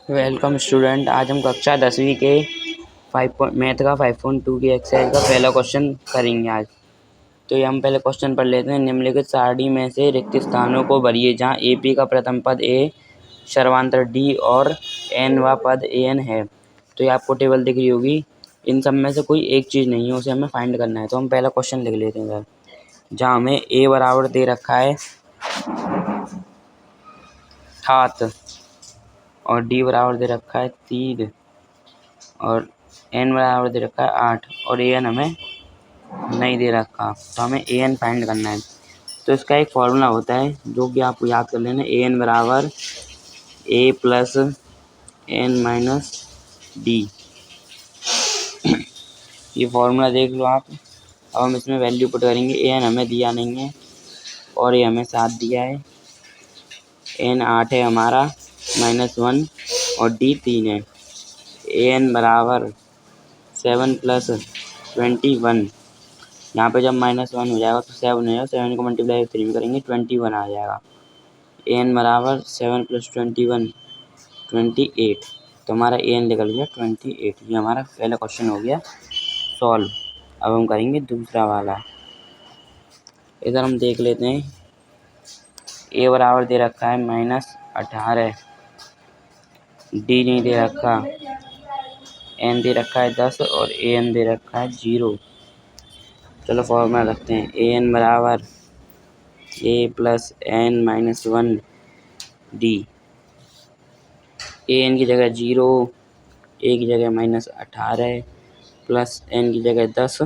Welcome student. आज हम कक्षा 10वीं के मैथ का 5.2 की एक्सरसाइज का पहला क्वेश्चन करेंगे आज। तो ये हम पहले क्वेश्चन पढ़ लेते हैं। निम्नलिखित सारणी में से रिक्त स्थानों को भरिए जहाँ AP का प्रथम पद A, सर्वांतर D और N वा पद AN है। तो ये आपको टेबल दिख रही होगी। इन सब में से कोई एक चीज़ नहीं है, उसे हमें फाइंड करना है। तो हम पहला क्वेश्चन लिख लेते हैं सर। जहाँ हमें A बराबर दे रखा है 7 और D बराबर दे रखा है 3 और N बराबर दे रखा है 8 और AN हमें नहीं दे रखा। तो हमें AN फाइंड करना है। तो इसका एक फॉर्मूला होता है जो कि आपको याद कर लेना। AN बराबर A plus N minus D। ये फॉर्मूला देख लो आप। अब हम इसमें वैल्यू पुट करेंगे। AN हमें दिया नहीं है और ये हमें 7 दिया है। N 8 है हमारा -1 और D 3 है। AN बराबर 7 प्लस 21। यहाँ पे जब -1 हो जाएगा तो 7 हो जाएगा। 7 को मल्टीप्लाई 3 में करेंगे 21 आ जाएगा। AN बराबर 7 प्लस 21 28। तो हमारा AN निकल गया 28। ये हमारा पहला क्वेश्चन हो गया सॉल्व। अब हम करेंगे दूसरा वाला। इधर हम देख लेते हैं। A बराबर दे रखा है -18, D नहीं दे रखा, N दे रखा है 10 और AN दे रखा है 0। चलो फॉर्मूला रखते हैं। AN बराबर A plus N minus 1 D। AN की जगह 0, A की जगह -18 प्लस N की जगह 10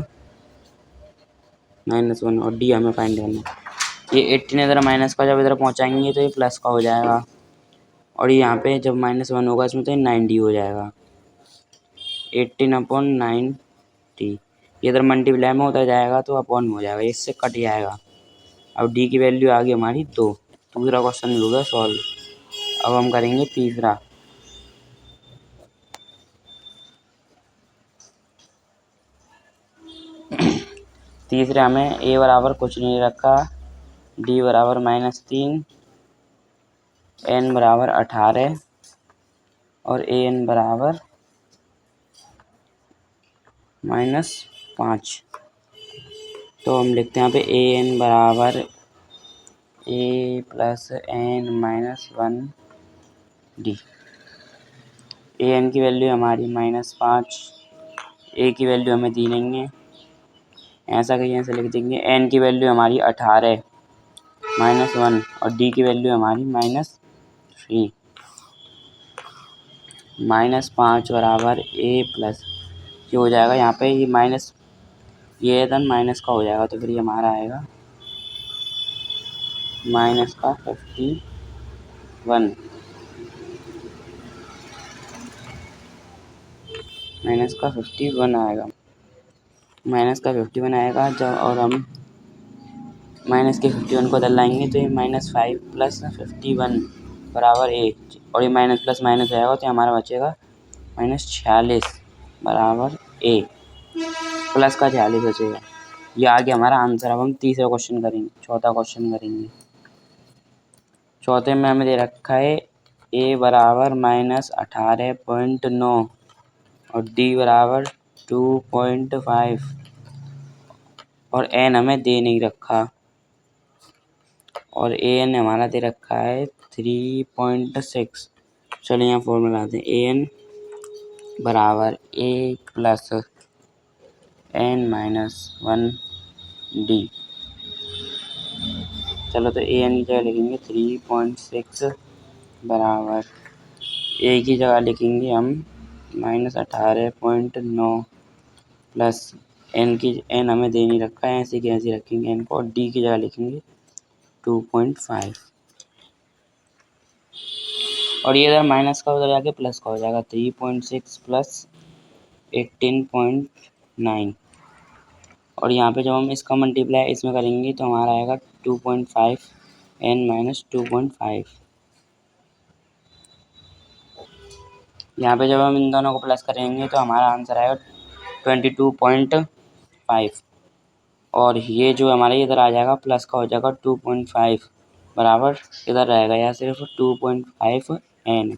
-1 और D हमें फाइंड करना है। ये 18 इधर माइनस का जब इधर पहुँचाएंगे तो ये प्लस का हो जाएगा और यहाँ पे जब -1 होगा इसमें तो 90 हो जाएगा। 18/90 ये इधर मल्टीप्लाई में होता जाएगा तो अपॉन हो जाएगा, इससे कट जाएगा। अब D की वैल्यू आ गई हमारी 2। दूसरा क्वेश्चन हो गया सॉल्व। अब हम करेंगे तीसरा। तीसरे हमें A बराबर कुछ नहीं रखा, D बराबर -3, N बराबर 18 और AN बराबर -5। तो हम लिखते हैं यहाँ पे AN बराबर A plus N minus 1 D। AN की वैल्यू हमारी -5, A की वैल्यू हमें दी नहीं है, ऐसा कहीं ऐसे लिख देंगे। N की वैल्यू हमारी 18 -1 और D की वैल्यू हमारी -3। -5 बराबर A प्लस ये हो जाएगा। यहाँ पे ये माइनस ये इधर माइनस का हो जाएगा तो फिर ये हमारा आएगा -51 -51 आएगा। -51 आएगा जब और हम माइनस के 51 को इधर लाएंगे तो ये -5 प्लस 51 बराबर 1 और ये माइनस प्लस माइनस आएगा तो हमारा बचेगा -46 बराबर 1 प्लस का 46 बचेगा। ये आ गया हमारा आंसर। अब हम तीसरा क्वेश्चन करेंगे, चौथा क्वेश्चन करेंगे। चौथे में हमें दे रखा है A बराबर -18.9 और D बराबर 2.5 और N हमें दे नहीं रखा और AN हमारा दे रखा है 3.6। चलिए यहाँ फॉर्मूला लाते हैं। AN बराबर A plus N minus 1 D। चलो तो AN की जगह लिखेंगे 3.6 बराबर A की जगह लिखेंगे हम -18.9 प्लस N हमें दे नहीं रखा है, ऐसे की ऐसे रखेंगे N को और D की जगह लिखेंगे 2.5 और ये इधर माइनस का उधर जाके प्लस का हो जाएगा। 3.6 प्लस 18.9 और यहाँ पे जब हम इसका मल्टीप्लाई इसमें करेंगे तो हमारा आएगा 2.5 N माइनस 2.5। यहाँ पे जब हम इन दोनों को प्लस करेंगे तो हमारा आंसर आएगा 22.5 और ये जो हमारे इधर आ जाएगा प्लस का हो जाएगा 2.5 बराबर इधर रहेगा या सिर्फ 2.5 N।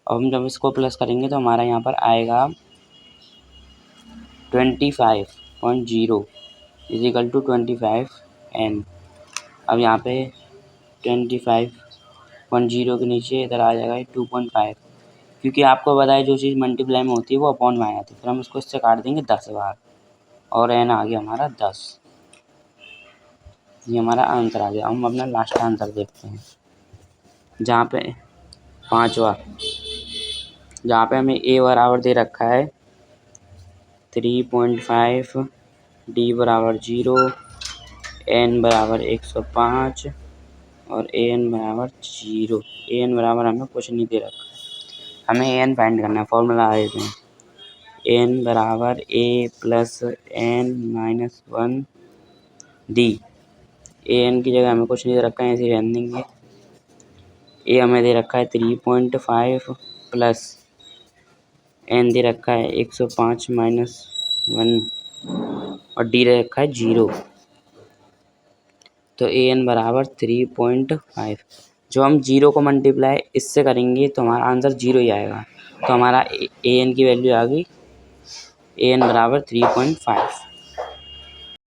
अब हम जब इसको प्लस करेंगे तो हमारा यहाँ पर आएगा 25.0 इजिकल टू 25n। अब यहाँ पे 25.0 के नीचे इधर आ जाएगा 2.5, क्योंकि आपको पता है जो चीज़ मल्टीप्लाई में होती है वो अपॉन में आ जाती है। फिर हम इसको इससे काट देंगे 10 बार और n आ गया हमारा 10। ये हमारा आंसर आ गया। हम अपना लास्ट आंसर देखते हैं, जहाँ पे 5वां, जहाँ पे हमें a बराबर दे रखा है 3.5, d बराबर 0, n बराबर 105 और an बराबर 0। an बराबर हमें कुछ नहीं दे रखा है, हमें an फाइंड करना है। फॉर्मूला आ देते हैं, n बराबर a plus n minus 1 d। an की जगह हमें कुछ नहीं दे रखा है, ऐसे रहने देंगे। a हमें दे रखा है 3.5 प्लस n दे रखा है 105 माइनस 1 और d दे रखा है 0। तो an बराबर 3.5। जो हम 0 को मल्टीप्लाई इससे करेंगे तो हमारा आंसर 0 ही आएगा। तो हमारा an की वैल्यू आ गई an बराबर 3.5।